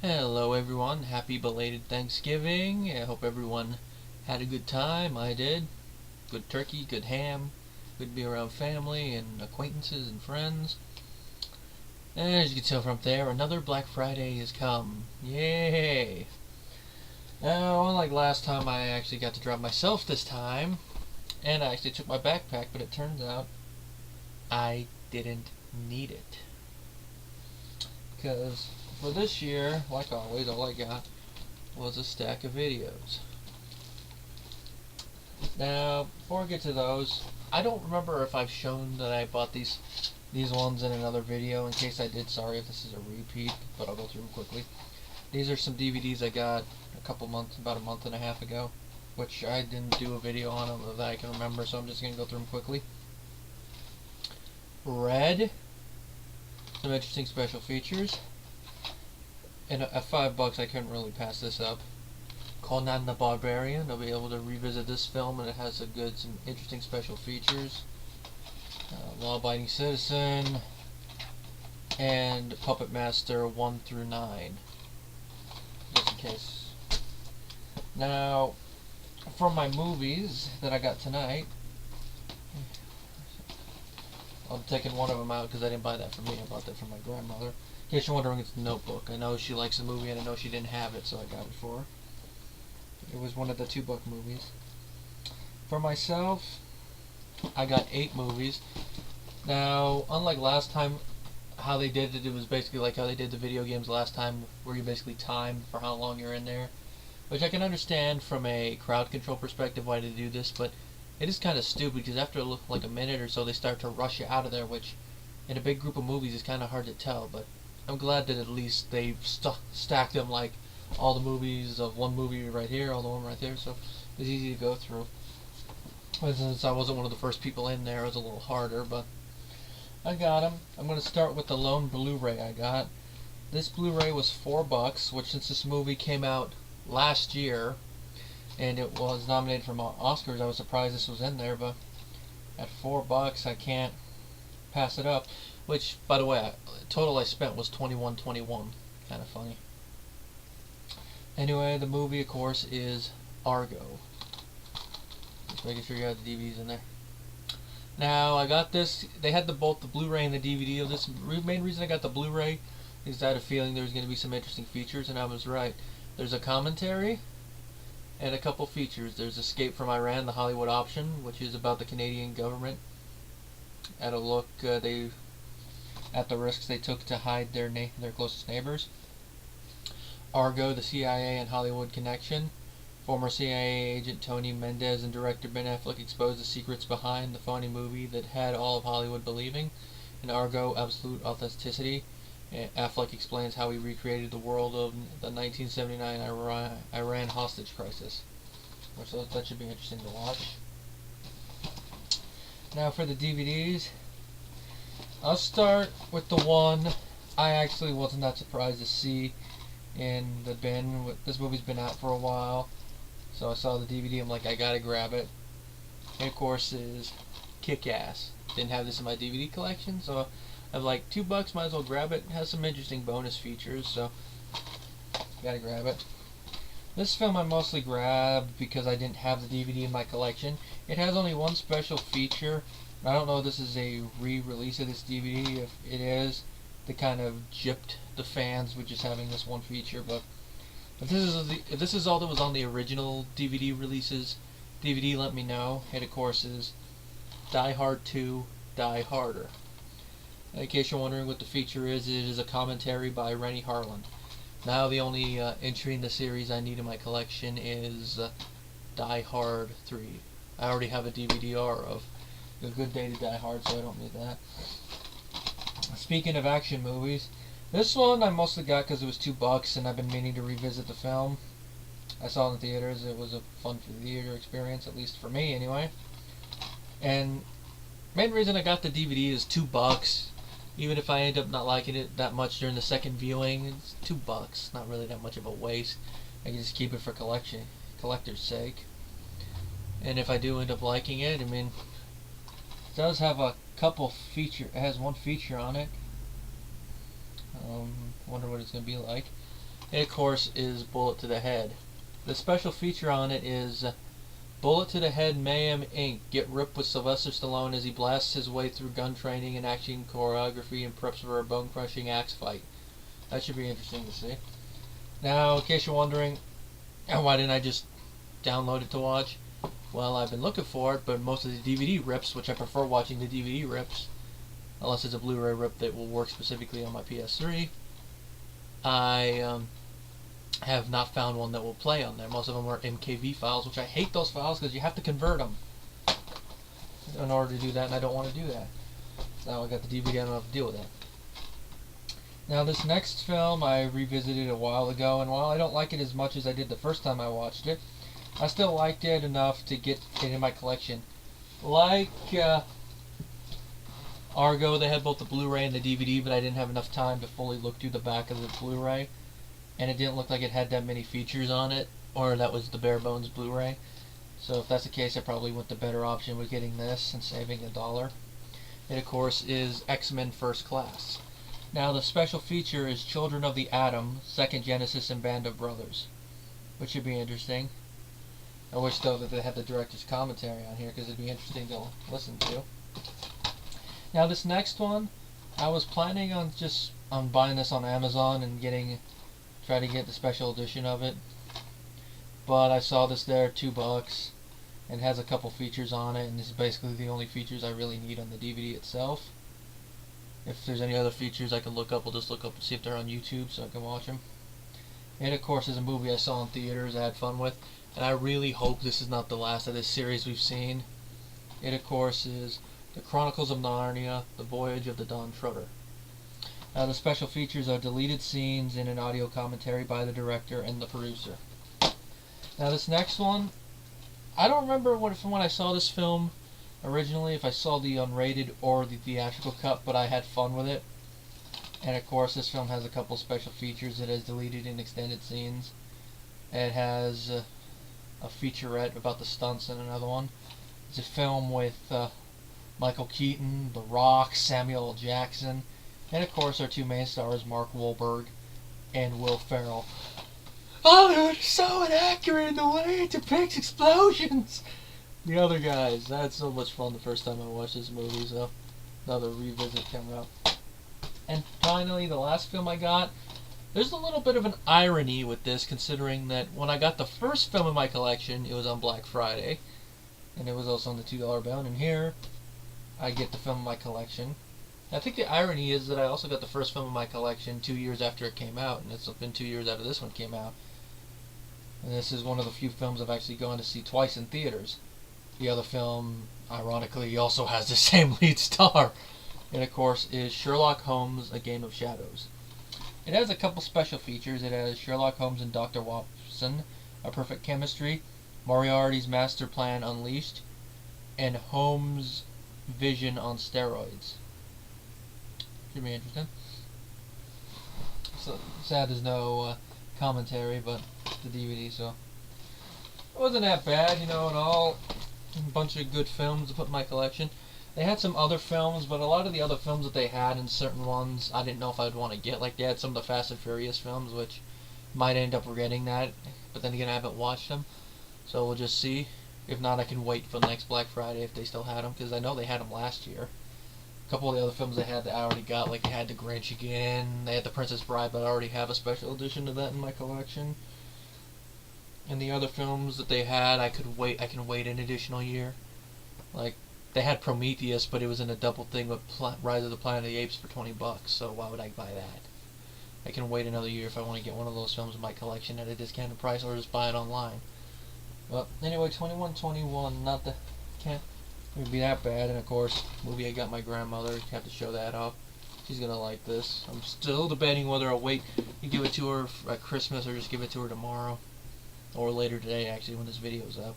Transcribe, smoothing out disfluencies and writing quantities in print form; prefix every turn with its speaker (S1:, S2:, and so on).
S1: Hello everyone, happy belated Thanksgiving. I hope everyone had a good time. I did. Good turkey, good ham, good to be around family and acquaintances and friends. And as you can tell from there, another Black Friday has come. Yay! Now, unlike last time, I actually got to drive myself this time, and I actually took my backpack, but it turns out I didn't need it. Because for this year, like always, all I got was a stack of videos. Now, before I get to those, I don't remember if I've shown that I bought these ones in another video. In case I did, sorry if this is a repeat, but I'll go through them quickly. These are some DVDs I got about a month and a half ago, which I didn't do a video on them that I can remember, so I'm just going to go through them quickly. Red, some interesting special features, and at $5 I couldn't really pass this up. Conan the Barbarian, I'll be able to revisit this film, and it has some interesting special features. Law-Abiding Citizen, and Puppet Master 1 through 9, just in case. Now, for my movies that I got tonight, I'm taking one of them out because I didn't buy that for me, I bought that for my grandmother. In case you're wondering, it's The Notebook. I know she likes the movie, and I know she didn't have it, so I got it for her. It was one of the $2 movies. For myself, I got 8 movies. Now, unlike last time, how they did it, it was basically like how they did the video games last time, where you basically time for how long you're in there. Which I can understand from a crowd control perspective why they do this, but it is kind of stupid because after like a minute or so, they start to rush you out of there, which in a big group of movies is kind of hard to tell. But I'm glad that at least they stacked them like all the movies of one movie right here, all the one right there, so it was easy to go through. But since I wasn't one of the first people in there, it was a little harder, but I got them. I'm going to start with the lone Blu-ray I got. This Blu-ray was $4, which since this movie came out last year, and it was nominated for Oscars, I was surprised this was in there, but at $4 I can't pass it up. Which, by the way, total I spent was $21.21. Kind of funny. Anyway, the movie, of course, is Argo. Just making sure you have the DVDs in there. Now, I got this. They had both the Blu-ray and the DVD of this. Main reason I got the Blu-ray is I had a feeling there was going to be some interesting features, and I was right. There's a commentary and a couple features. There's Escape from Iran, the Hollywood option, which is about the Canadian government at a look at the risks they took to hide their closest neighbors. Argo, the CIA and Hollywood connection. Former CIA agent Tony Mendez and director Ben Affleck exposed the secrets behind the phony movie that had all of Hollywood believing. In Argo, absolute authenticity. Affleck explains how he recreated the world of the 1979 Iran hostage crisis. So that should be interesting to watch. Now for the DVDs, I'll start with the one I actually wasn't that surprised to see in the bin. This movie's been out for a while, so I saw the DVD, I'm like, I gotta grab it. And of course is Kick-Ass. Didn't have this in my DVD collection, so I'm like, $2, might as well grab it. It has some interesting bonus features, so gotta grab it. This film I mostly grabbed because I didn't have the DVD in my collection. It has only one special feature. I don't know if this is a re-release of this DVD. If it is, they kind of gypped the fans with just having this one feature. But if this is all that was on the original DVD releases, DVD, let me know. It of course is Die Hard 2, Die Harder. In case you're wondering what the feature is, it is a commentary by Renny Harlin. Now the only entry in the series I need in my collection is Die Hard 3. I already have a DVD-R of A Good Day to Die Hard, so I don't need that. Speaking of action movies, this one I mostly got because it was $2 and I've been meaning to revisit the film. I saw it in theaters. It was a fun theater experience, at least for me anyway. And main reason I got the DVD is $2. Even if I end up not liking it that much during the second viewing, it's $2. Not really that much of a waste. I can just keep it for collector's sake. And if I do end up liking it, I mean, it does have a couple feature. It has one feature on it. Wonder what it's gonna be like. It, of course, is Bullet to the Head. The special feature on it is Bullet to the Head Mayhem Inc. Get ripped with Sylvester Stallone as he blasts his way through gun training and action choreography and preps for a bone-crushing axe fight. That should be interesting to see. Now, in case you're wondering, why didn't I just download it to watch? Well, I've been looking for it, but most of the DVD rips, which I prefer watching the DVD rips, unless it's a Blu-ray rip that will work specifically on my PS3, I have not found one that will play on there. Most of them are MKV files, which I hate those files because you have to convert them in order to do that, and I don't want to do that. So now I got the DVD, I don't have to deal with that. Now this next film I revisited a while ago, and while I don't like it as much as I did the first time I watched it, I still liked it enough to get it in my collection. Like Argo, they had both the Blu-ray and the DVD, but I didn't have enough time to fully look through the back of the Blu-ray, and it didn't look like it had that many features on it, or that was the bare bones Blu-ray. So if that's the case, I probably went the better option with getting this and saving $1. It, of course, is X-Men First Class. Now the special feature is Children of the Atom, Second Genesis and Band of Brothers, which should be interesting. I wish though that they had the director's commentary on here because it'd be interesting to listen to. Now this next one, I was planning on buying this on Amazon and try to get the special edition of it, but I saw this there, $2, and it has a couple features on it, and this is basically the only features I really need on the DVD itself. If there's any other features I can look up, I'll just look up and see if they're on YouTube so I can watch them. It, of course, is a movie I saw in theaters, I had fun with, and I really hope this is not the last of this series we've seen. It, of course, is The Chronicles of Narnia, The Voyage of the Dawn Treader. Now, the special features are deleted scenes and an audio commentary by the director and the producer. Now, this next one, I don't remember when I saw this film originally, if I saw the unrated or the theatrical cut, but I had fun with it. And of course, this film has a couple special features. It has deleted and extended scenes. It has a featurette about the stunts in another one. It's a film with Michael Keaton, The Rock, Samuel L. Jackson, and of course our two main stars, Mark Wahlberg and Will Ferrell. Oh, it's so inaccurate in the way it depicts explosions! The other guys, I had so much fun the first time I watched this movie, so another revisit coming up. And finally, the last film I got, there's a little bit of an irony with this, considering that when I got the first film in my collection, it was on Black Friday, and it was also on the $2 bill, and here I get the film in my collection. I think the irony is that I also got the first film in my collection 2 years after it came out, and it's been 2 years after this one came out. And this is one of the few films I've actually gone to see twice in theaters. The other film, ironically, also has the same lead star. And of course is Sherlock Holmes, A Game of Shadows. It has a couple special features. It has Sherlock Holmes and Dr. Watson, A Perfect Chemistry, Moriarty's Master Plan Unleashed, and Holmes' Vision on Steroids. Should be interesting. So sad there's no commentary, but the DVD, so it wasn't that bad, in all. A bunch of good films to put in my collection. They had some other films, but a lot of the other films that they had in certain ones, I didn't know if I'd want to get. Like, they had some of the Fast and Furious films, which might end up getting that, but then again, I haven't watched them, so we'll just see. If not, I can wait for the next Black Friday if they still had them, because I know they had them last year. A couple of the other films they had that I already got, like they had The Grinch again, they had The Princess Bride, but I already have a special edition of that in my collection. And the other films that they had, I can wait an additional year. Like, they had Prometheus, but it was in a double thing with Rise of the Planet of the Apes for $20, so why would I buy that? I can wait another year if I want to get one of those films in my collection at a discounted price, or just buy it online. Well, anyway, 2121, can't be that bad, and of course, movie I got my grandmother, have to show that off. She's gonna like this. I'm still debating whether I'll wait and give it to her at Christmas or just give it to her tomorrow. Or later today, actually, when this video's up.